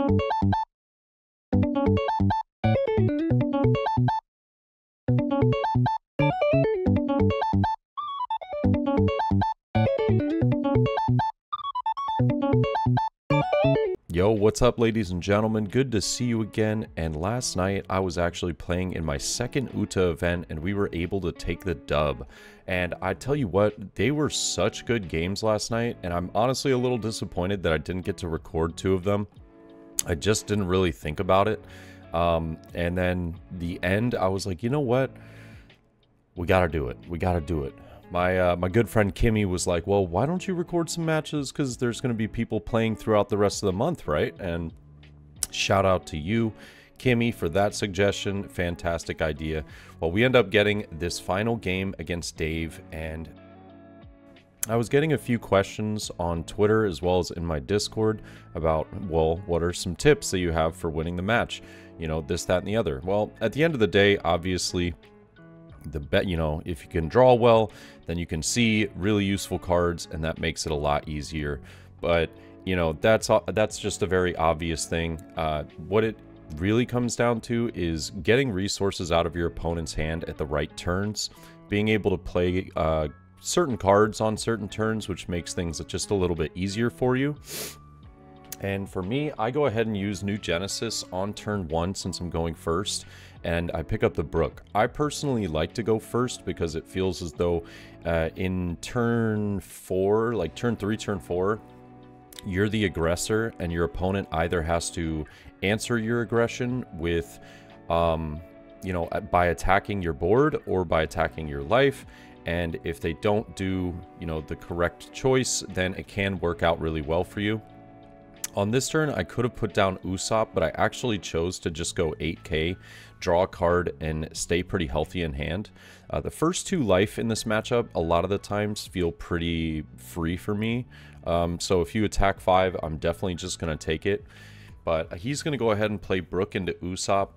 Yo, what's up ladies and gentlemen, good to see you again. And last night I was actually playing in my second UTA event and we were able to take the dub. And I tell you what, they were such good games last night, and I'm honestly a little disappointed that I didn't get to record 2 of them. I just didn't really think about it. And then the end, I was like, you know what? We gotta do it. We gotta do it. My good friend Kimmy was like, well, why don't you record some matches? Because there's going to be people playing throughout the rest of the month, right? And shout out to you, Kimmy, for that suggestion. Fantastic idea. Well, we end up getting this final game against Dave, and I was getting a few questions on Twitter as well as in my Discord about, well, what are some tips that you have for winning the match? You know, this, that, and the other. Well, at the end of the day, obviously, the bet, you know, if you can draw well, then you can see really useful cards, and that makes it a lot easier. But you know, that's just a very obvious thing. What it really comes down to is getting resources out of your opponent's hand at the right turns, being able to play certain cards on certain turns, which makes things just a little bit easier for you. And for me, I go ahead and use New Genesis on turn 1 since I'm going first, and I pick up the Brook. I personally like to go first because it feels as though in turn 4, like turn 3, turn 4, you're the aggressor and your opponent either has to answer your aggression with, you know, by attacking your board or by attacking your life. And if they don't do, you know, the correct choice, then it can work out really well for you. On this turn, I could have put down Usopp, but I actually chose to just go 8k, draw a card, and stay pretty healthy in hand. The first 2 life in this matchup, a lot of the times, feel pretty free for me. So if you attack 5, I'm definitely just going to take it. But he's going to go ahead and play Brook into Usopp.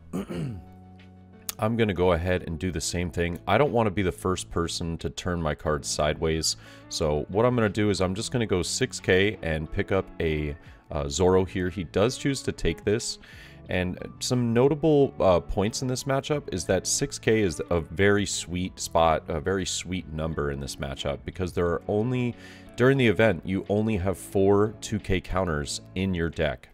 I'm going to go ahead and do the same thing. I don't want to be the first person to turn my cards sideways. So what I'm going to do is I'm just going to go 6k and pick up a Zoro here. He does choose to take this, and some notable points in this matchup is that 6k is a very sweet spot, a very sweet number in this matchup, because there are only, during the event, you only have 4 2k counters in your deck.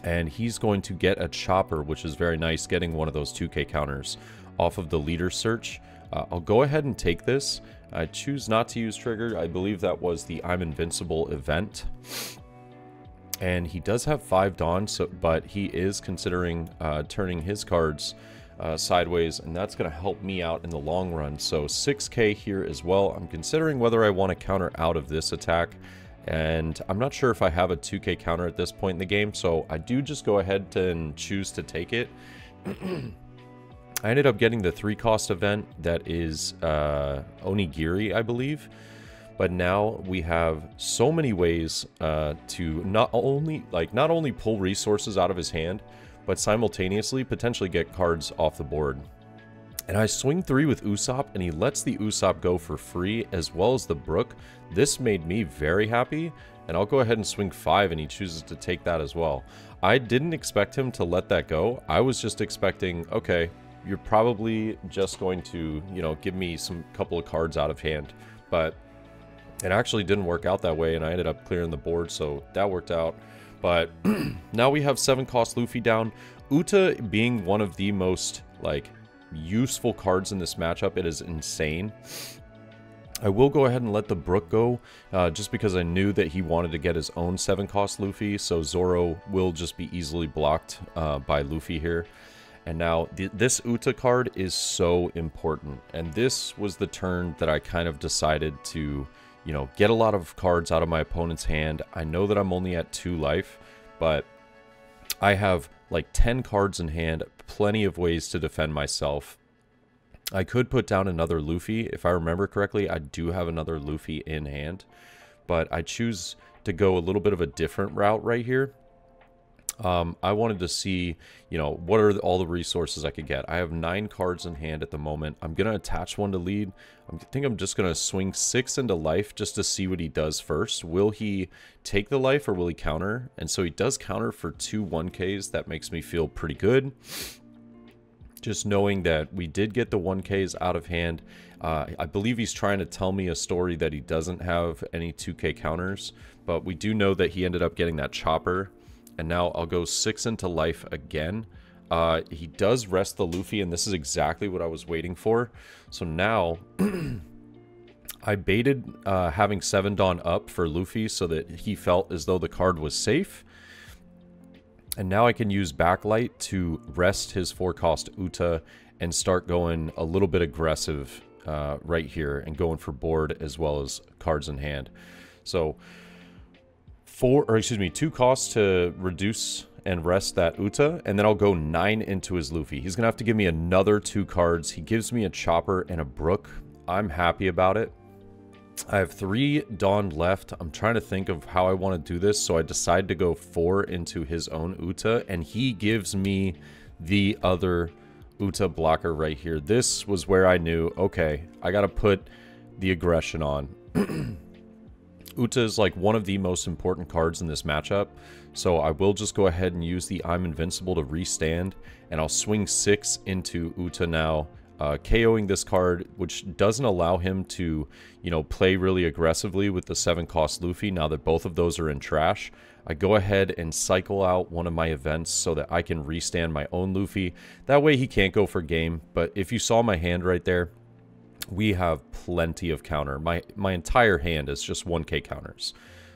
And he's going to get a Chopper, which is very nice, getting one of those 2k counters off of the leader search. I'll go ahead and take this. I choose not to use Trigger. I believe that was the I'm Invincible event. And he does have 5 Dawn, so, but he is considering turning his cards sideways, and that's going to help me out in the long run. So 6k here as well. I'm considering whether I want to counter out of this attack, and I'm not sure if I have a 2k counter at this point in the game, so I do just go ahead and choose to take it. I ended up getting the 3-cost event that is Onigiri, I believe. But now we have so many ways to not only pull resources out of his hand, but simultaneously potentially get cards off the board. And I swing 3 with Usopp, and he lets the Usopp go for free, as well as the Brook. This made me very happy, and I'll go ahead and swing 5, and he chooses to take that as well. I didn't expect him to let that go. I was just expecting, okay, you're probably just going to, you know, give me some couple of cards out of hand. But it actually didn't work out that way, and I ended up clearing the board, so that worked out. But now we have 7-cost Luffy down. Uta being one of the most, like, useful cards in this matchup, it is insane. I will go ahead and let the Brook go, just because I knew that he wanted to get his own 7-cost Luffy, so Zoro will just be easily blocked by Luffy here. And now, this Uta card is so important, and this was the turn that I kind of decided to, you know, get a lot of cards out of my opponent's hand. I know that I'm only at 2 life, but I have like 10 cards in hand, plenty of ways to defend myself. I could put down another Luffy. If I remember correctly, I do have another Luffy in hand, but I choose to go a little bit of a different route right here. I wanted to see, you know, what are all the resources I could get. I have 9 cards in hand at the moment. I'm going to attach one to lead. I think I'm just going to swing 6 into life just to see what he does first. Will he take the life or will he counter? And so he does counter for 2 1Ks. That makes me feel pretty good. Just knowing that we did get the 1Ks out of hand. I believe he's trying to tell me a story that he doesn't have any 2K counters. But we do know that he ended up getting that chopper. And now I'll go 6 into life again. He does rest the Luffy, and this is exactly what I was waiting for. So now, I baited having 7 Dawn up for Luffy so that he felt as though the card was safe. And now I can use Backlight to rest his 4-cost Uta and start going a little bit aggressive right here and going for board as well as cards in hand. So 2 costs to reduce and rest that Uta, and then I'll go 9 into his Luffy. He's gonna have to give me another 2 cards. He gives me a Chopper and a Brook. I'm happy about it. I have 3 Dawn left. I'm trying to think of how I want to do this, so I decide to go 4 into his own Uta, and he gives me the other Uta blocker right here. This was where I knew, okay, I gotta put the aggression on. Uta is like one of the most important cards in this matchup, so I will just go ahead and use the I'm Invincible to restand, and I'll swing 6 into Uta now, KOing this card, which doesn't allow him to, you know, play really aggressively with the 7-cost Luffy now that both of those are in trash. I go ahead and cycle out one of my events so that I can restand my own Luffy. That way he can't go for game, but if you saw my hand right there, we have plenty of counter. My entire hand is just 1K counters.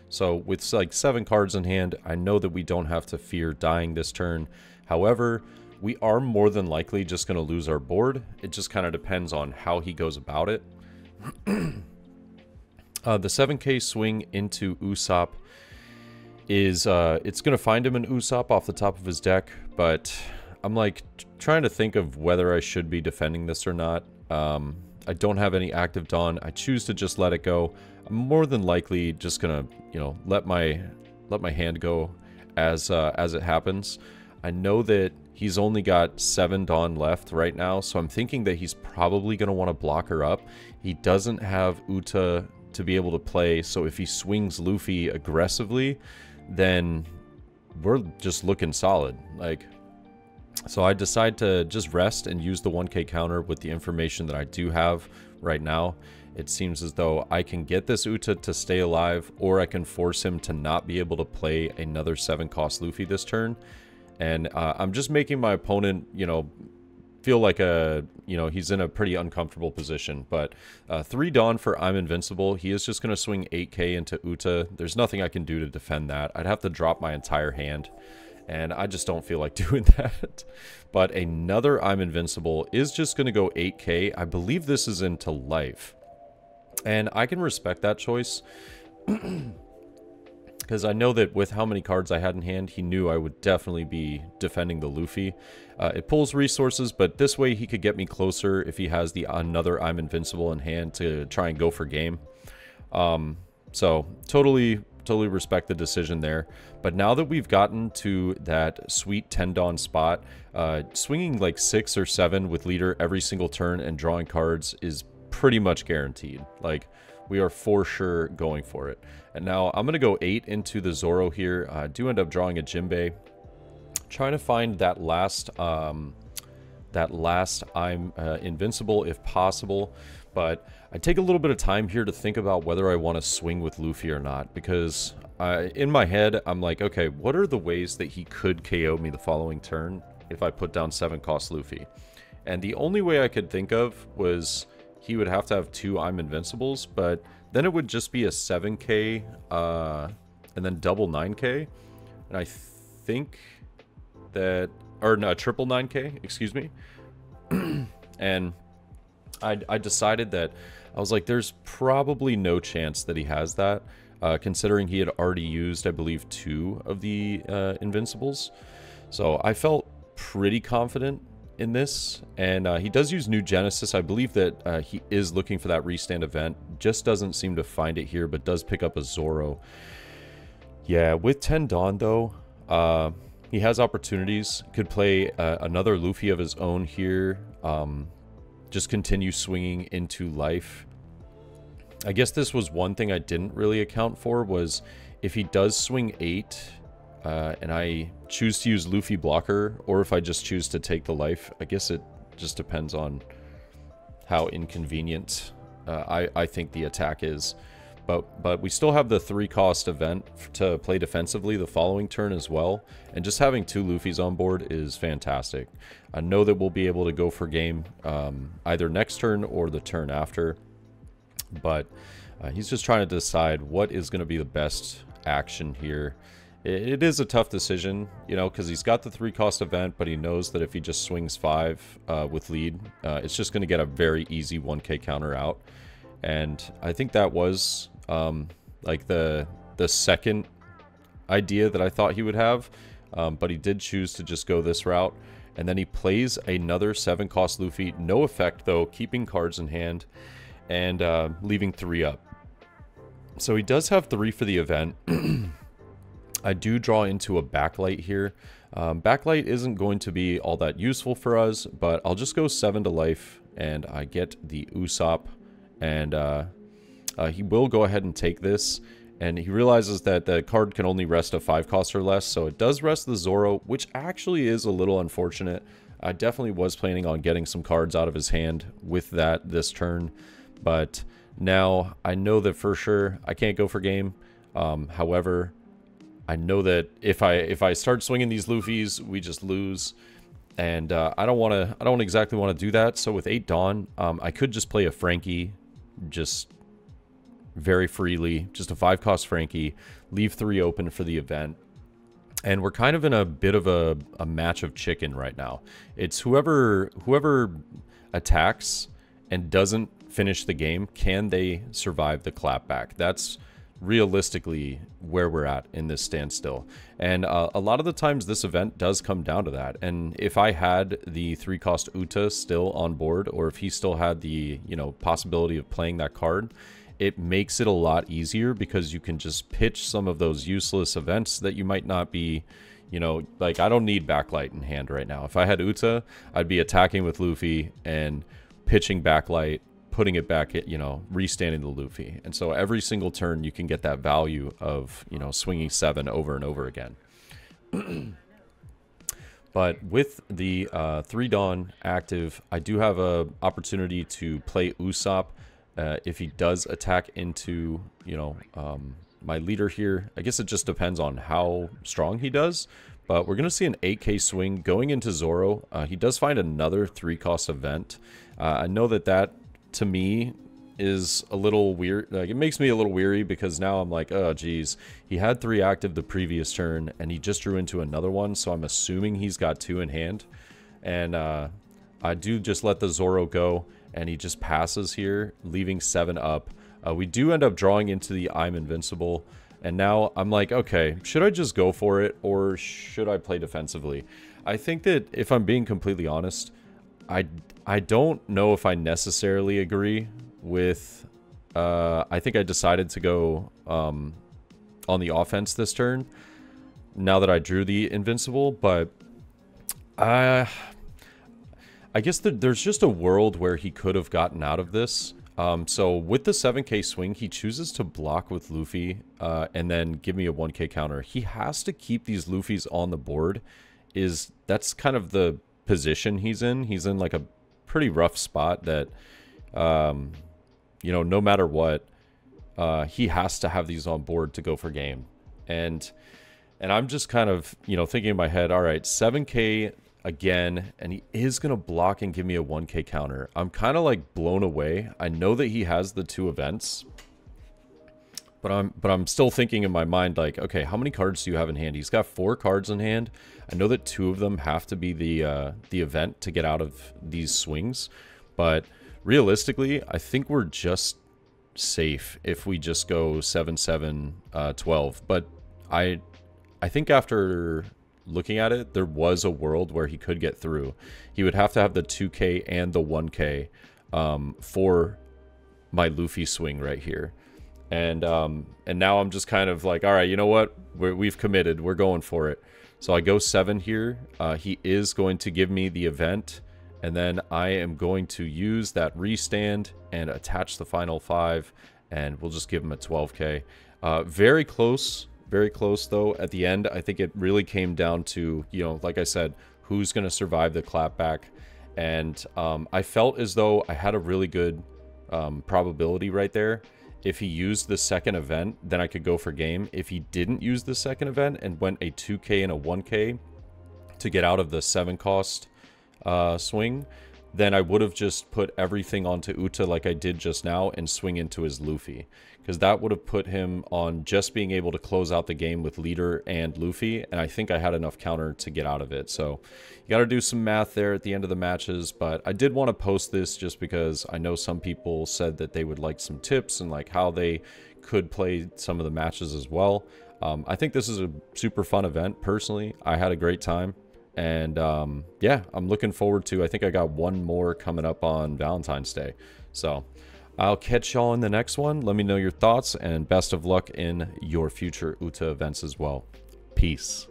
So with like 7 cards in hand, I know that we don't have to fear dying this turn. However, we are more than likely just going to lose our board. It just kind of depends on how he goes about it. The 7K swing into Usopp is, it's going to find him an Usopp off the top of his deck, but I'm like trying to think of whether I should be defending this or not. I don't have any active Dawn. I choose to just let it go. I'm more than likely just gonna, you know, let my hand go as it happens. I know that he's only got 7 Dawn left right now, so I'm thinking that he's probably gonna want to block her up. He doesn't have Uta to be able to play, so if he swings Luffy aggressively, then we're just looking solid. Like, so I decide to just rest and use the 1K counter with the information that I do have right now. It seems as though I can get this Uta to stay alive, or I can force him to not be able to play another 7-cost Luffy this turn. And I'm just making my opponent, you know, feel like he's in a pretty uncomfortable position. But 3 Dawn for I'm Invincible. He is just going to swing 8K into Uta. There's nothing I can do to defend that. I'd have to drop my entire hand, and I just don't feel like doing that. But another I'm Invincible is just going to go 8K. I believe this is into life, and I can respect that choice. Because I know that with how many cards I had in hand, he knew I would definitely be defending the Luffy. It pulls resources, but this way he could get me closer if he has the another I'm Invincible in hand to try and go for game. So totally respect the decision there. But now that we've gotten to that sweet 10 Dawn spot, swinging like 6 or 7 with leader every single turn and drawing cards is pretty much guaranteed. Like, we are for sure going for it. And now I'm going to go 8 into the Zoro here. I do end up drawing a Jinbei. Trying to find that last I'm Invincible if possible. But I take a little bit of time here to think about whether I want to swing with Luffy or not. Because in my head, I'm like, okay, what are the ways that he could KO me the following turn if I put down 7-cost Luffy? And the only way I could think of was he would have to have 2 I'm Invincibles, but then it would just be a 7K and then double 9K. And I think that, or no, triple 9K, excuse me. And I decided that, I was like, there's probably no chance that he has that, considering he had already used, I believe, 2 of the Invincibles. So I felt pretty confident in this, and he does use New Genesis. I believe that he is looking for that restand event, just doesn't seem to find it here, but does pick up a Zoro. Yeah, with 10 Dawn though, He has opportunities. Could play another Luffy of his own here. Just continue swinging into life. I guess this was one thing I didn't really account for, was if he does swing 8 and I choose to use Luffy blocker, or if I just choose to take the life. I guess it just depends on how inconvenient I think the attack is. But we still have the 3-cost event to play defensively the following turn as well. And just having 2 Luffys on board is fantastic. I know that we'll be able to go for game either next turn or the turn after. But he's just trying to decide what is going to be the best action here. It is a tough decision, you know, because he's got the 3-cost event, but he knows that if he just swings 5 with lead, it's just going to get a very easy 1k counter out. And I think that was like the second idea that I thought he would have, but he did choose to just go this route. And then he plays another 7-cost Luffy, no effect though, keeping cards in hand and leaving 3 up. So he does have 3 for the event. I do draw into a backlight here. Backlight isn't going to be all that useful for us, but I'll just go 7 to life and I get the Usopp. And he will go ahead and take this, and he realizes that the card can only rest a 5-cost or less, so it does rest the Zoro, which actually is a little unfortunate. I definitely was planning on getting some cards out of his hand with that this turn, but now I know that for sure I can't go for game. However, I know that if I start swinging these Luffys, we just lose. And I don't exactly want to do that. So with 8 Dawn, I could just play a Frankie, just very freely, just a 5-cost Frankie, leave 3 open for the event. And we're kind of in a bit of a match of chicken right now. It's whoever attacks and doesn't finish the game, can they survive the clapback? That's realistically where we're at in this standstill. And a lot of the times this event does come down to that. And if I had the 3-cost Uta still on board, or if he still had the, you know, possibility of playing that card, it makes it a lot easier because you can just pitch some of those useless events that you might not be, you know, like I don't need backlight in hand right now. If I had Uta, I'd be attacking with Luffy and pitching backlight, putting it back at, you know, restanding the Luffy. And so every single turn you can get that value of, you know, swinging 7 over and over again. But with the 3 Dawn active, I do have a opportunity to play Usopp if he does attack into, you know, my leader here. I guess it just depends on how strong he does. But we're going to see an 8k swing going into Zoro. He does find another 3-cost event. I know that to me is a little weird. Like, it makes me a little weary because now I'm like, oh geez, he had 3 active the previous turn and he just drew into another one, so I'm assuming he's got 2 in hand. And I do just let the Zoro go and he just passes here, leaving 7 up. We do end up drawing into the I'm invincible, and now I'm like, okay, should I just go for it or should I play defensively? I think that if I'm being completely honest, I don't know if I necessarily agree with, I think I decided to go on the offense this turn, now that I drew the invincible, but I guess there's just a world where he could have gotten out of this. So with the 7k swing, he chooses to block with Luffy and then give me a 1k counter. He has to keep these Luffys on the board. That's kind of the position he's in. He's in like a pretty rough spot that, you know, no matter what, he has to have these on board to go for game. And I'm just kind of, you know, thinking in my head, all right, 7k again, and he is going to block and give me a 1k counter. I'm kind of like blown away. I know that he has the 2 events, but I'm still thinking in my mind, like, okay, how many cards do you have in hand? He's got 4 cards in hand. I know that 2 of them have to be the event to get out of these swings, but realistically, I think we're just safe if we just go 7-7-12. But I think after looking at it, there was a world where he could get through. He would have to have the 2k and the 1k for my Luffy swing right here. And now I'm just kind of like, all right, you know what? We've committed. We're going for it. So I go 7 here. He is going to give me the event, and then I am going to use that restand and attach the final 5, and we'll just give him a 12k. Very close though. At the end, I think it really came down to, you know, like I said, who's going to survive the clapback. And I felt as though I had a really good probability right there. If he used the second event, then I could go for game. If he didn't use the second event and went a 2k and a 1k to get out of the 7 cost swing, then I would have just put everything onto Uta like I did just now and swing into his Luffy. Because that would have put him on just being able to close out the game with leader and Luffy, and I think I had enough counter to get out of it. So you got to do some math there at the end of the matches, but I did want to post this just because I know some people said that they would like some tips and like how they could play some of the matches as well. I think this is a super fun event. Personally, I had a great time. And yeah, I'm looking forward to, I think I got one more coming up on Valentine's Day. So I'll catch y'all in the next one. Let me know your thoughts, and best of luck in your future Uta events as well. Peace.